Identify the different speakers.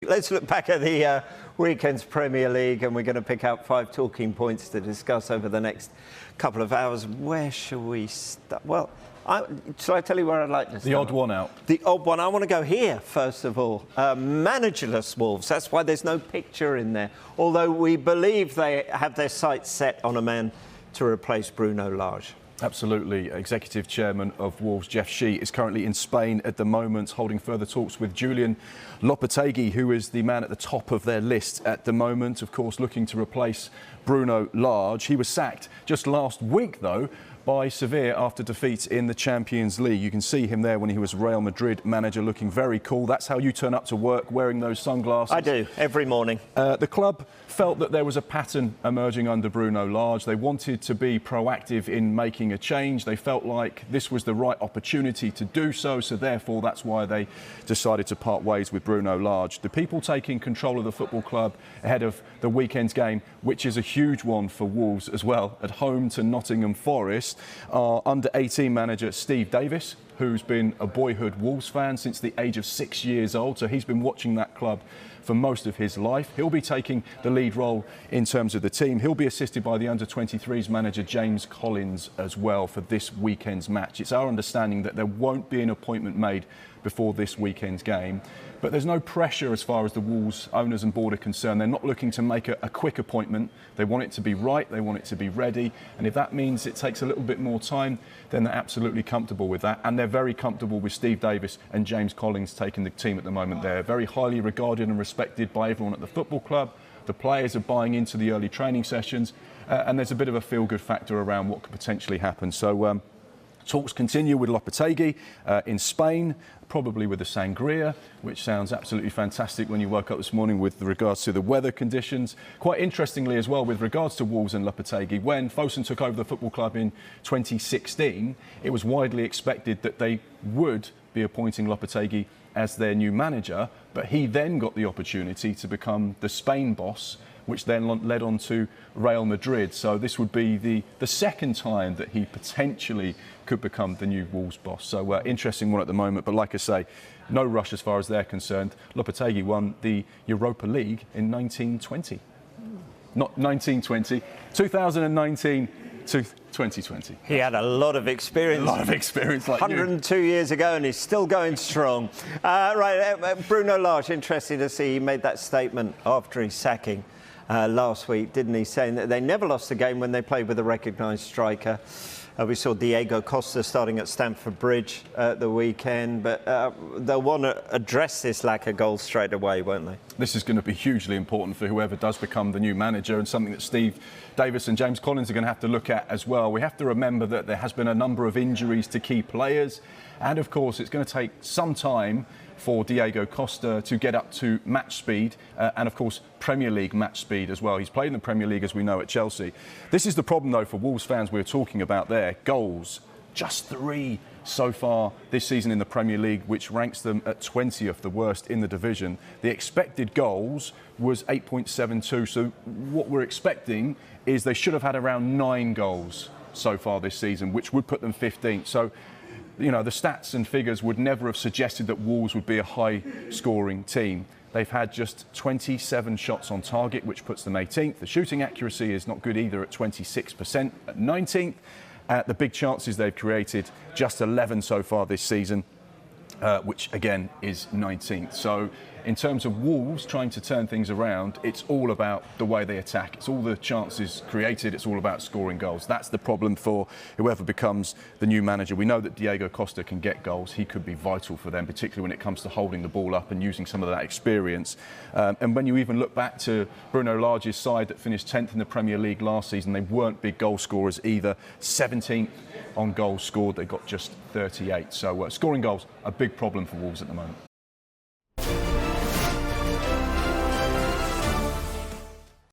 Speaker 1: Let's look back at the weekend's Premier League, and we're going to pick out 5 talking points to discuss over the next couple of hours. Where shall we start? Well, shall I tell you where I'd like to start?
Speaker 2: The odd one out.
Speaker 1: The odd one. I want to go here, first of all. Managerless Wolves. That's why there's no picture in there. Although we believe they have their sights set on a man to replace Bruno Lage.
Speaker 2: Absolutely. Executive Chairman of Wolves, Jeff Shi, is currently in Spain at the moment, holding further talks with Julian Lopetegui, who is the man at the top of their list at the moment, of course, looking to replace Bruno Lage. He was sacked just last week, though, by Sevilla after defeat in the Champions League. You can see him there when he was Real Madrid manager, looking very cool. That's how you turn up to work, wearing those sunglasses.
Speaker 1: I do, every morning.
Speaker 2: The club felt that there was a pattern emerging under Bruno Lage. They wanted to be proactive in making a change. They felt like this was the right opportunity to do so, so therefore that's why they decided to part ways with Bruno Lage. The people taking control of the football club ahead of the weekend's game, which is a huge one for Wolves as well, at home to Nottingham Forest, are under-18 manager Steve Davis, who's been a boyhood Wolves fan since the age of 6 years old, so he's been watching that club for most of his life. He'll be taking the lead role in terms of the team. He'll be assisted by the under-23s manager James Collins as well for this weekend's match. It's our understanding that there won't be an appointment made before this weekend's game, but there's no pressure as far as the Wolves owners and board are concerned. They're not looking to make a quick appointment. They want it to be right, they want it to be ready, and if that means it takes a little bit more time, then they're absolutely comfortable with that, and they're very comfortable with Steve Davis and James Collins taking the team at the moment. They're very highly regarded and respected by everyone at the football club. The players are buying into the early training sessions, and there's a bit of a feel-good factor around what could potentially happen. So talks continue with Lopetegui in Spain, probably with a sangria, which sounds absolutely fantastic when you woke up this morning with regards to the weather conditions. Quite interestingly as well, with regards to Wolves and Lopetegui, when Fosun took over the football club in 2016, it was widely expected that they would be appointing Lopetegui as their new manager, but he then got the opportunity to become the Spain boss, which then led on to Real Madrid. So this would be the second time that he potentially could become the new Wolves boss. So interesting one at the moment, but like I say, no rush as far as they're concerned. Lopetegui won the Europa League in 1920. Not 1920, 2019 to 2020.
Speaker 1: He had a lot of experience.
Speaker 2: A lot of experience, like
Speaker 1: 102 years ago, and he's still going strong. Bruno Lage, interesting to see he made that statement after his sacking last week, didn't he, saying that they never lost a game when they played with a recognised striker. We saw Diego Costa starting at Stamford Bridge at the weekend, but they'll want to address this lack of goals straight away, won't they?
Speaker 2: This is going to be hugely important for whoever does become the new manager, and something that Steve Davis and James Collins are going to have to look at as well. We have to remember that there has been a number of injuries to key players, and of course it's going to take some time for Diego Costa to get up to match speed, and of course Premier League match speed as well. He's played in the Premier League, as we know, at Chelsea. This is the problem though for Wolves fans we were talking about there. Goals, just 3 so far this season in the Premier League, which ranks them at 20th, the worst in the division. The expected goals was 8.72, so what we're expecting is they should have had around 9 goals so far this season, which would put them 15th. So, you know, the stats and figures would never have suggested that Wolves would be a high-scoring team. They've had just 27 shots on target, which puts them 18th. The shooting accuracy is not good either at 26%, at 19th. The big chances they've created, just 11 so far this season, which again is 19th. So in terms of Wolves trying to turn things around, it's all about the way they attack. It's all the chances created. It's all about scoring goals. That's the problem for whoever becomes the new manager. We know that Diego Costa can get goals. He could be vital for them, particularly when it comes to holding the ball up and using some of that experience. And when you even look back to Bruno Lage's side that finished 10th in the Premier League last season, they weren't big goal scorers either. 17th on goals scored. They got just 38. So scoring goals, a big problem for Wolves at the moment.